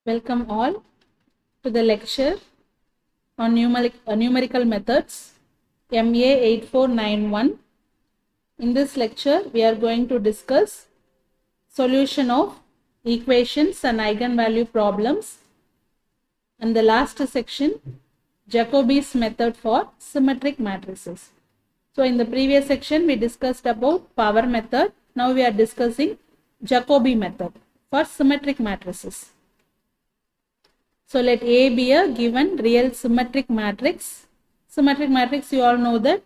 Welcome all to the lecture on numerical methods MA 8491. In this lecture, we are going to discuss solution of equations and eigenvalue problems, and the last section, Jacobi's method for symmetric matrices. So in the previous section, we discussed about power method. Now we are discussing Jacobi method for symmetric matrices. So let A be a given real symmetric matrix. Symmetric matrix, you all know that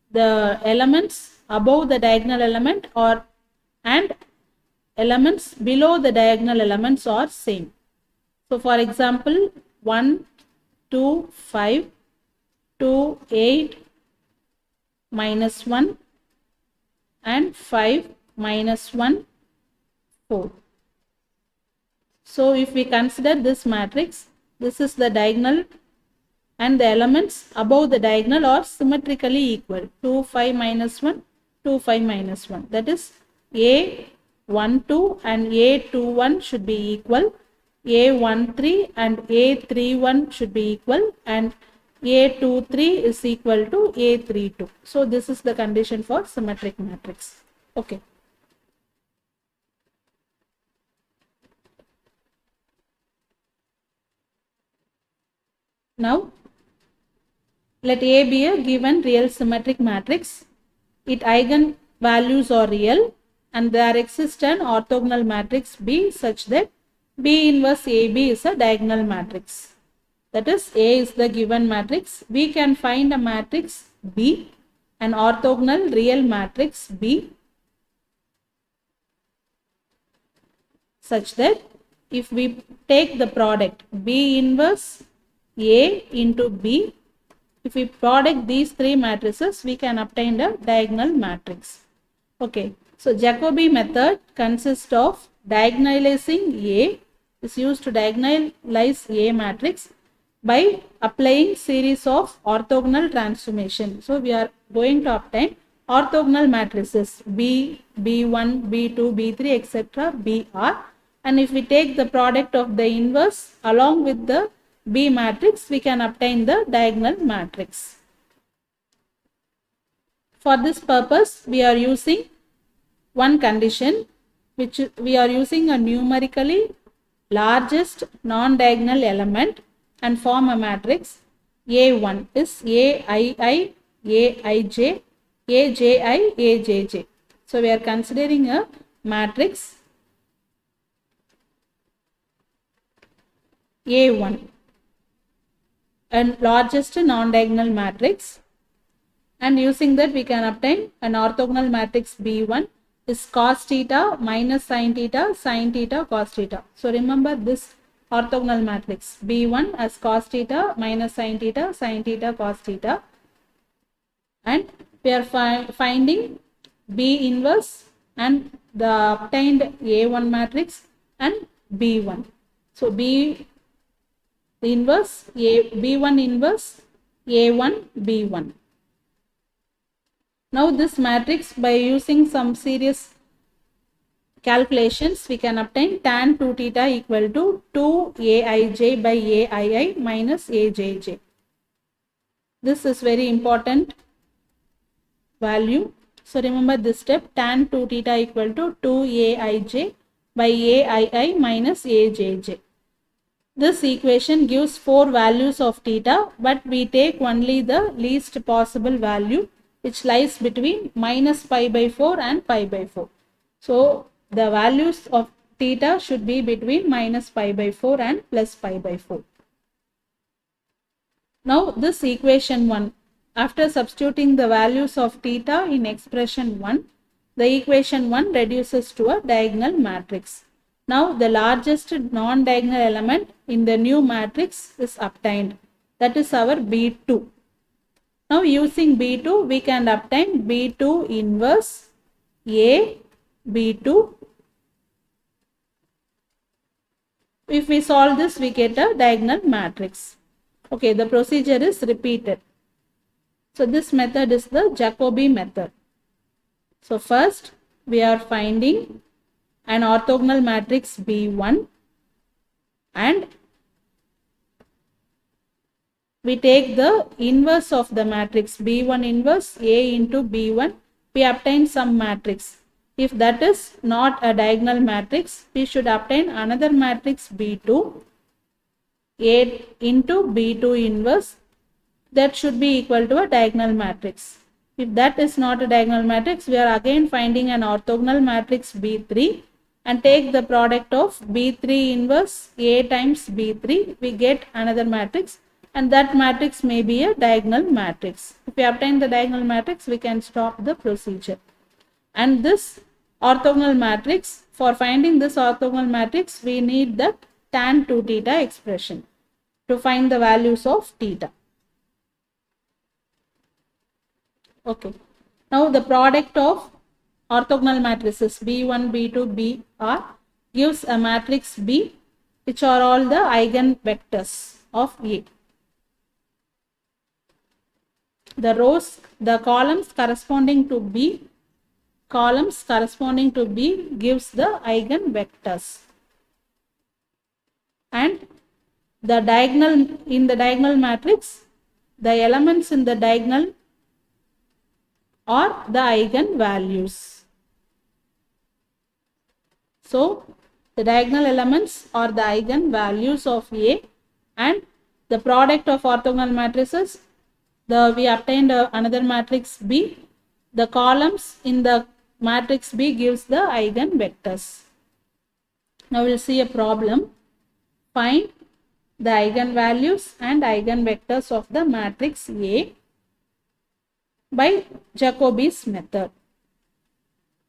the elements above the diagonal element and elements below the diagonal elements are same. So for example, 1, 2, 5, 2, 8, minus 1 and 5, minus 1, 4. So if we consider this matrix, this is the diagonal and the elements above the diagonal are symmetrically equal. 2, 5, minus 1, 2, 5, minus 1. That is A 1, 2 and A 2, 1 should be equal. A 1, 3 and A 3, 1 should be equal, and A 2, 3 is equal to A 3, 2. So this is the condition for symmetric matrix. Okay. Now, let A be a given real symmetric matrix. Its eigenvalues are real and there exists an orthogonal matrix B such that B inverse AB is a diagonal matrix. That is, A is the given matrix. We can find a matrix B, an orthogonal real matrix B, such that if we take the product B inverse A into B, if we product these three matrices, we can obtain the diagonal matrix. Okay, so Jacobi method consists of diagonalizing A, is used to diagonalize A matrix by applying series of orthogonal transformation. So we are going to obtain orthogonal matrices B, B1, B2, B3, etc., BR. And if we take the product of the inverse along with the B matrix, we can obtain the diagonal matrix. For this purpose, we are using one condition, which we are using a numerically largest non-diagonal element and form a matrix. A1 is AII, AIJ, AJI, AJJ. So we are considering a matrix A1, and largest non-diagonal matrix, and using that we can obtain an orthogonal matrix B1 is cos theta minus sin theta, cos theta. So remember this orthogonal matrix B1 as cos theta minus sin theta, cos theta, and we are finding B inverse and the obtained A1 matrix and B1. So B inverse B1 inverse A1 B1. Now this matrix, by using some serious calculations, we can obtain tan 2 theta equal to 2 Aij by Aii minus Ajj. This is very important value. So remember this step, tan 2 theta equal to 2 Aij by Aii minus Ajj. This equation gives 4 values of theta, but we take only the least possible value, which lies between minus pi by 4 and pi by 4. So the values of theta should be between minus pi by 4 and plus pi by 4. Now this equation 1, after substituting the values of theta in expression 1, the equation 1 reduces to a diagonal matrix. Now the largest non-diagonal element in the new matrix is obtained. That is our B2. Now using B2, we can obtain B2 inverse A B2. If we solve this, we get a diagonal matrix. Okay, the procedure is repeated. So this method is the Jacobi method. So first we are finding an orthogonal matrix B1 and we take the inverse of the matrix B1 inverse A into B1, we obtain some matrix. If that is not a diagonal matrix, we should obtain another matrix B2, A into B2 inverse, that should be equal to a diagonal matrix. If that is not a diagonal matrix, we are again finding an orthogonal matrix B3 and take the product of B3 inverse A times B3, we get another matrix, and that matrix may be a diagonal matrix. If we obtain the diagonal matrix, we can stop the procedure. And this orthogonal matrix, for finding this orthogonal matrix, we need the tan 2 theta expression to find the values of theta. Okay. Now the product of orthogonal matrices B1, B2, Br gives a matrix B, which are all the eigenvectors of A. The rows, the columns corresponding to B gives the eigenvectors, and the diagonal, in the diagonal matrix, the elements in the diagonal are the eigenvalues. So the diagonal elements are the eigenvalues of A, and the product of orthogonal matrices, we obtained another matrix B. The columns in the matrix B gives the eigenvectors. Now we will see a problem. Find the eigenvalues and eigenvectors of the matrix A by Jacobi's method.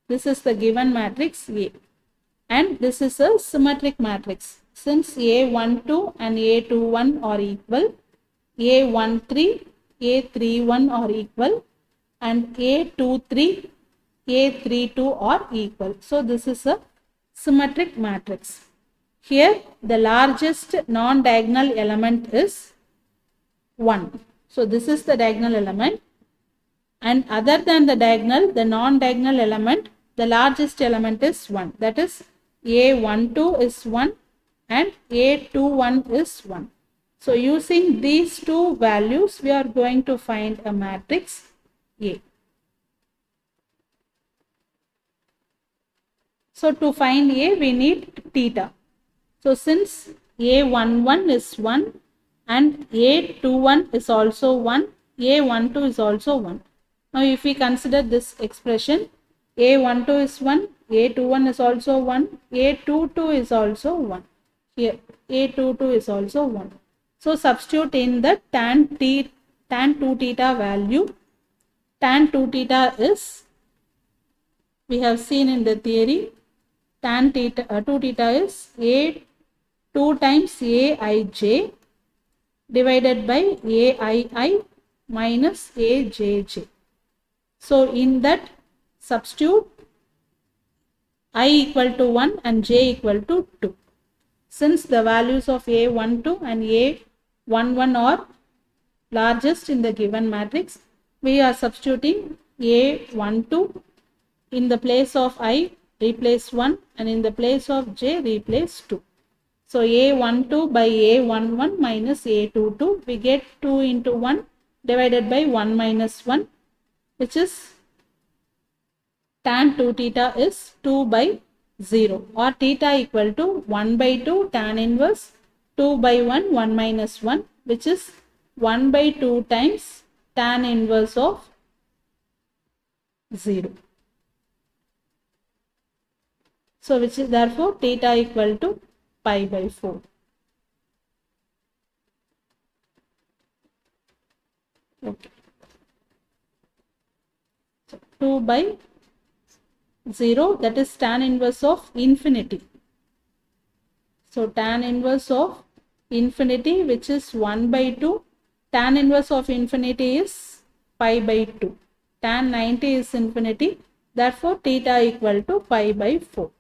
This is the given matrix A, and this is a symmetric matrix. Since A12 and A21 are equal, A13, A31 are equal, and A23, A32 are equal. So this is a symmetric matrix. Here the largest non-diagonal element is 1. So this is the diagonal element, and other than the diagonal, the non-diagonal element, the largest element is 1. That is A12 is 1 and A21 is 1. So using these two values, we are going to find a matrix A. So to find A, we need theta. So since A11 is 1 and A21 is also 1, A12 is also 1. Now if we consider this expression, A12 is 1, A21 is also 1, A22 is also 1. Here A22 is also 1. So substitute in the tan 2 theta value. Tan 2 theta is, we have seen in the theory, tan 2 theta is A2 times Aij divided by Aii minus Ajj. So in that, substitute I equal to 1 and j equal to 2. Since the values of A12 and A11 are largest in the given matrix, we are substituting A12 in the place of I, replace 1, and in the place of j, replace 2. So A12 by A11 minus A22, we get 2 into 1 divided by 1 minus 1, which is tan 2 theta is 2 by 0, or theta equal to 1 by 2 tan inverse 2 by 1, 1 minus 1, which is 1 by 2 times tan inverse of 0. So which is therefore theta equal to pi by 4. Okay. So 2 by 0, that is tan inverse of infinity. So tan inverse of infinity, which is 1 by 2. Tan inverse of infinity is pi by 2. Tan 90 is infinity. Therefore, theta equal to pi by 4.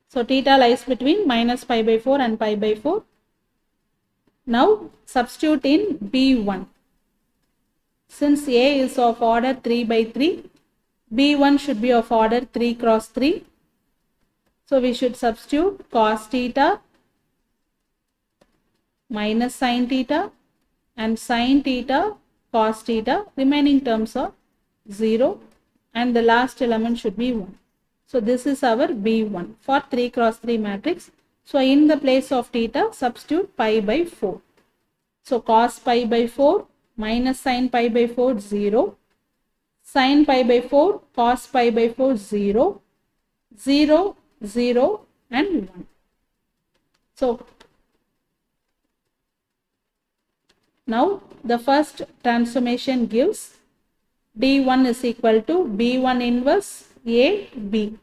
So theta lies between minus pi by 4 and pi by 4. Now substitute in B1. Since A is of order 3 by 3, B1 should be of order 3 cross 3. So we should substitute cos theta minus sin theta and sin theta cos theta. Remaining terms are 0 and the last element should be 1. So this is our B1 for 3 cross 3 matrix. So in the place of theta, substitute pi by 4. So cos pi by 4 minus sin pi by 4, 0. Sin pi by 4, cos pi by 4, 0. 0, 0 and 1. So now the first transformation gives D1 is equal to B1 inverse AB.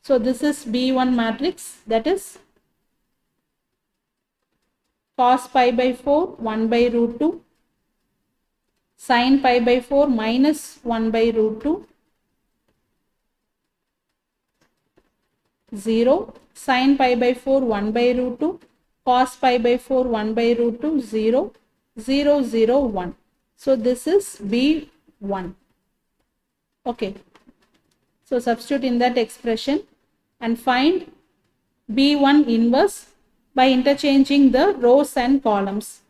So this is B1 matrix, that is cos pi by 4 1 by root 2, sin pi by 4 minus 1 by root 2, 0, sin pi by 4 1 by root 2, cos pi by 4 1 by root 2, 0, 0, 0, 1. So this is B1. Okay. So substitute in that expression and find B1 inverse by interchanging the rows and columns.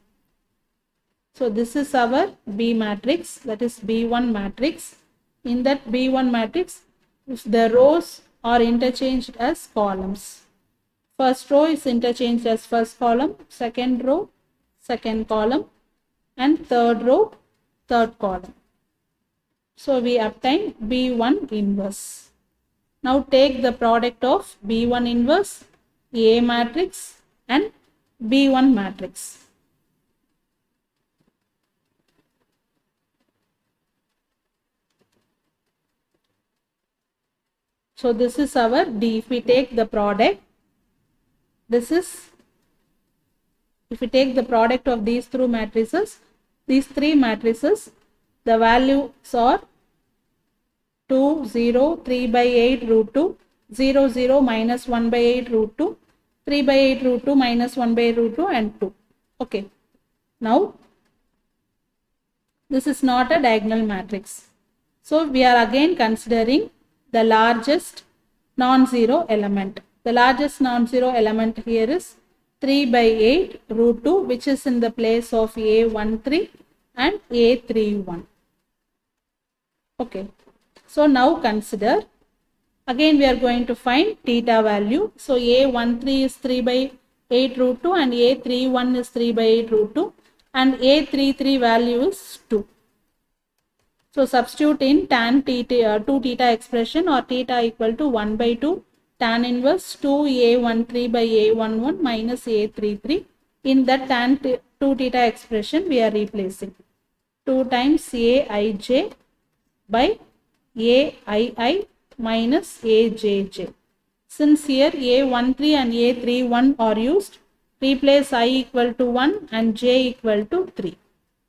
So this is our B matrix, that is B1 matrix. In that B1 matrix, if the rows are interchanged as columns. First row is interchanged as first column, second row, second column, and third row, third column. So we obtain B1 inverse. Now take the product of B1 inverse, A matrix and B1 matrix. So this is our D. If we take the product, this is, if we take the product of these three matrices, the values are 2, 0, 3 by 8 root 2, 0, 0, minus 1 by 8 root 2, 3 by 8 root 2, minus 1 by root 2 and 2. Okay. Now, this is not a diagonal matrix. So, we are again considering the largest non-zero element. The largest non-zero element here is 3 by 8 root 2, which is in the place of A13 and A31. Okay. So now consider, again we are going to find theta value. So A13 is 3 by 8 root 2 and A31 is 3 by 8 root 2 and A33 value is 2. So substitute in tan theta, 2 theta expression or theta equal to 1 by 2 tan inverse 2 A13 by A11 minus A33. In that tan 2 theta expression we are replacing 2 times Aij by Aii minus Ajj. Since here A13 and A31 are used, replace I equal to 1 and J equal to 3.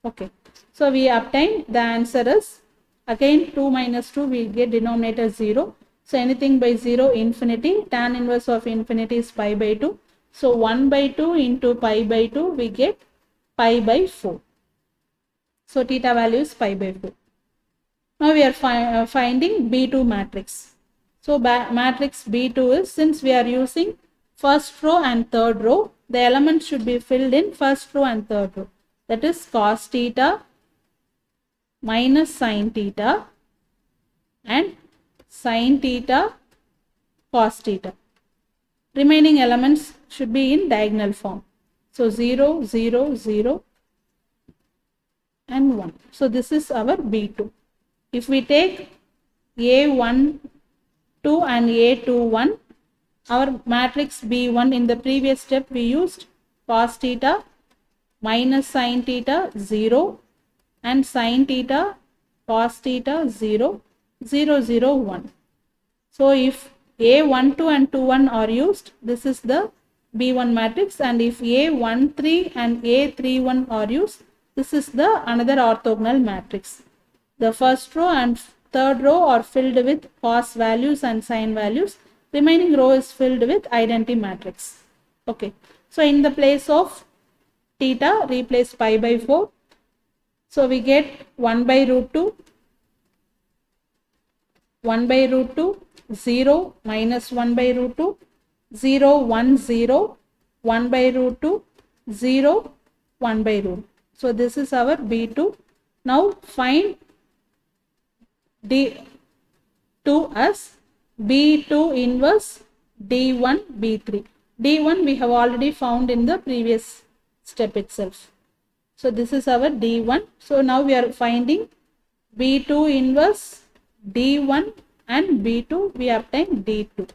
Okay. So we obtain the answer is, again 2 minus 2 we get denominator 0. So anything by 0 infinity, tan inverse of infinity is pi by 2. So 1 by 2 into pi by 2 we get pi by 4. So theta value is pi by 4. Now we are finding B2 matrix. So matrix B2 is, since we are using first row and third row, the elements should be filled in first row and third row. That is cos theta minus sin theta and sin theta cos theta. Remaining elements should be in diagonal form. So 0, 0, 0 and 1. So this is our B2. If we take A12 and A21, our matrix B1, in the previous step we used cos theta minus sin theta 0 and sin theta cos theta 0, 0, 0, 1. So if A12 and 21 are used, this is the B1 matrix, and if A13 and A31 are used, this is the another orthogonal matrix. The first row and third row are filled with cos values and sin values. Remaining row is filled with identity matrix. Okay. So in the place of theta, replace pi by 4. So we get 1 by root 2, 1 by root 2 0 minus 1 by root 2, 0 1 0, 1 by root 2, 0 1 by root. So this is our B2. Now find D2 as B2 inverse D1 B3. D1 we have already found in the previous step itself. So this is our D1. So now we are finding B2 inverse D1 and B2, we obtain D2.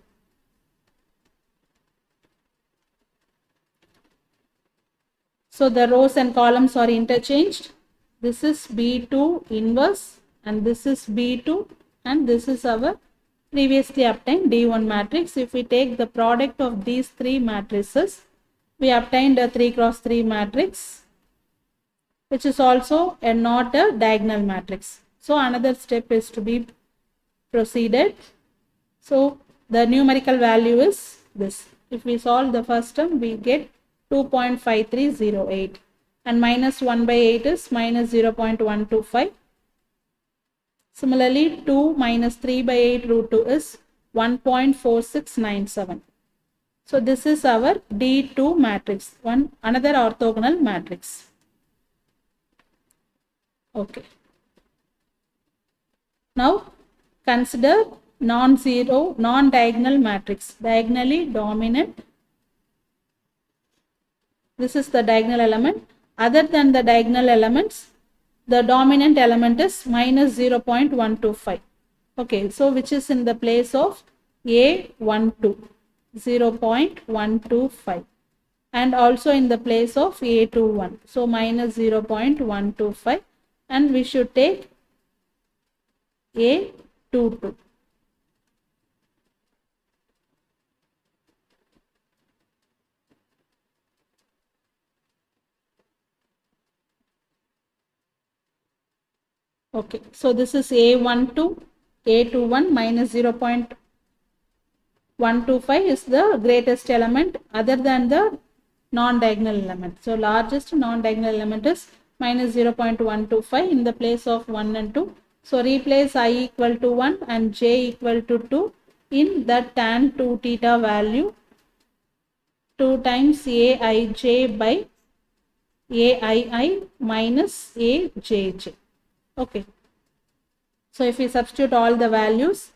So the rows and columns are interchanged. This is B2 inverse and this is B2 and this is our previously obtained D1 matrix. If we take the product of these three matrices, we obtained a 3 cross 3 matrix, which is also not a diagonal matrix. So another step is to be proceeded. So the numerical value is this. If we solve the first term, we get 2.5308 and minus 1 by 8 is minus 0.125. Similarly, 2 minus 3 by 8 root 2 is 1.4697. So this is our D2 matrix, another orthogonal matrix. Okay. Now consider non-zero, non-diagonal matrix, diagonally dominant. This is the diagonal element. Other than the diagonal elements, the dominant element is minus 0.125. Okay, so which is in the place of A12, 0.125, and also in the place of A21, so minus 0.125, and we should take A22. Okay, so this is A12, A21 minus 0.125 is the greatest element other than the non-diagonal element. So largest non-diagonal element is minus 0.125 in the place of 1 and 2. So replace I equal to 1 and j equal to 2 in the tan 2 theta value, 2 times Aij by Aii minus Ajj. Okay. So if we substitute all the values,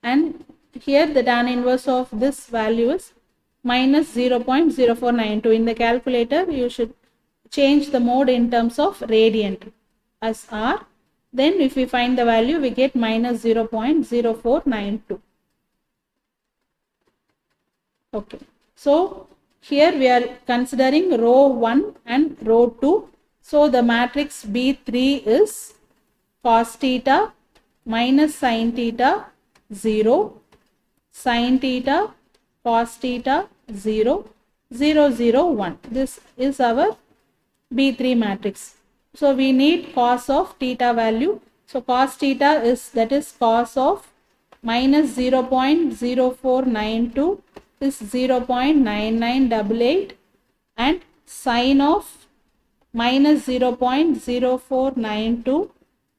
and here the tan inverse of this value is minus 0.0492. In the calculator, you should change the mode in terms of radian as R. Then if we find the value, we get minus 0.0492. Okay. So here we are considering row 1 and row 2. So the matrix B3 is cos theta minus sin theta 0, sin theta, cos theta 0, 0, 0, 1. This is our B3 matrix. So we need cos of theta value. So cos theta is, that is cos of minus 0.0492 is 0.9988 and sin of minus 0.0492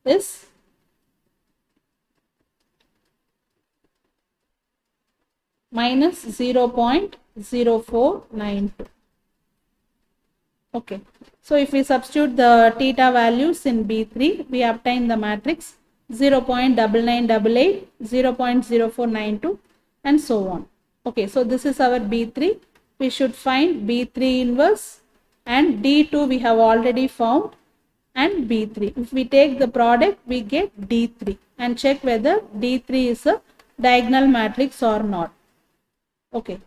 is minus 0.0492. Okay. So if we substitute the theta values in B3, we obtain the matrix 0.9988, 0.0492 and so on. Okay. So this is our B3. We should find B3 inverse, and D2 we have already found, and B3. If we take the product, we get D3 and check whether D3 is a diagonal matrix or not. Okay.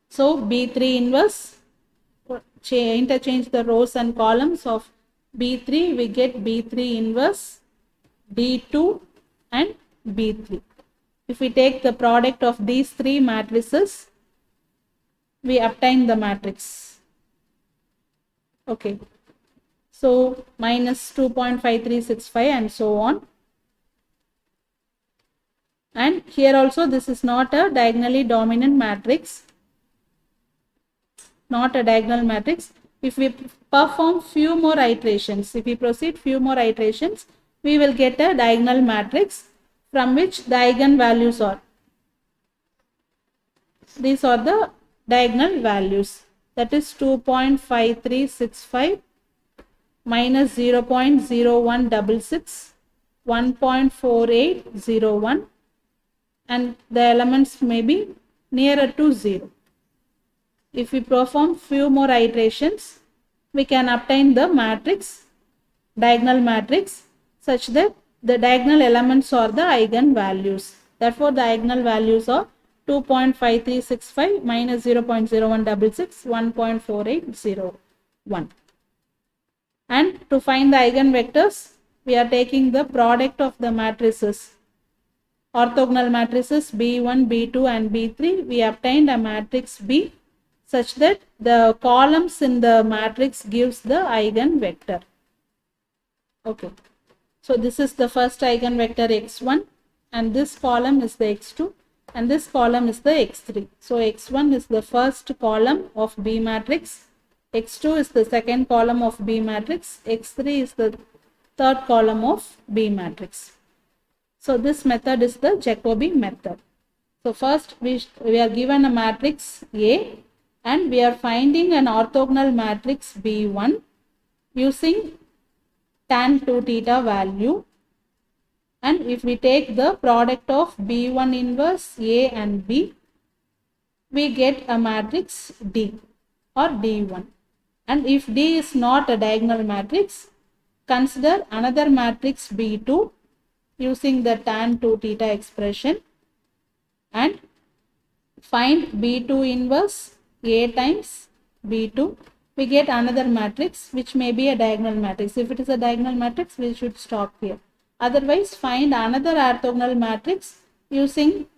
So B3 inverse, interchange the rows and columns of B3, we get B3 inverse, D2 and B3. If we take the product of these three matrices, we obtain the matrix. Okay. So minus 2.5365 and so on. And here also this is not a diagonally dominant matrix. Not a diagonal matrix. If we perform few more iterations, if we proceed few more iterations, we will get a diagonal matrix from which the eigenvalues are. These are the diagonal values, that is 2.5365 minus 0.0166, 1.4801, and the elements may be nearer to 0. If we perform few more iterations, we can obtain the matrix, diagonal matrix, such that the diagonal elements are the eigenvalues. Therefore, the diagonal values are 2.5365 minus 0.0166, 1.4801. And to find the eigenvectors, we are taking the product of the matrices. Orthogonal matrices B1, B2 and B3, we obtained a matrix B such that the columns in the matrix gives the eigenvector. Okay. So this is the first eigenvector x1, and this column is the x2, and this column is the x3. So x1 is the first column of B matrix, x2 is the second column of B matrix, x3 is the third column of B matrix. So this method is the Jacobi method. So first we are given a matrix A, and we are finding an orthogonal matrix B1 using tan 2 theta value, and if we take the product of B1 inverse A and B, we get a matrix D or D1. And if D is not a diagonal matrix, consider another matrix B2 using the tan 2 theta expression and find B2 inverse A times B2. We get another matrix which may be a diagonal matrix. If it is a diagonal matrix, we should stop here. Otherwise, find another orthogonal matrix using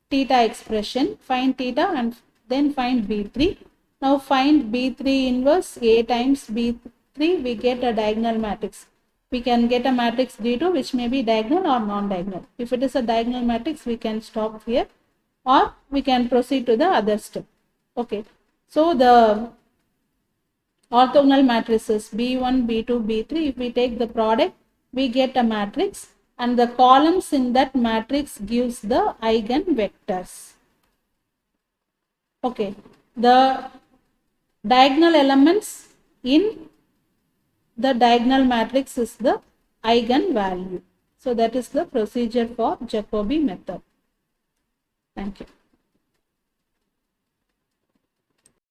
theta expression. Find theta and then find B3. Now find B3 inverse A times B3. We get a diagonal matrix. We can get a matrix D2 which may be diagonal or non-diagonal. If it is a diagonal matrix, we can stop here or we can proceed to the other step. Okay. So the orthogonal matrices B1, B2, B3, if we take the product, we get a matrix, and the columns in that matrix gives the eigenvectors. Okay. The diagonal elements in the diagonal matrix is the eigenvalue. So that is the procedure for Jacobi method. Thank you.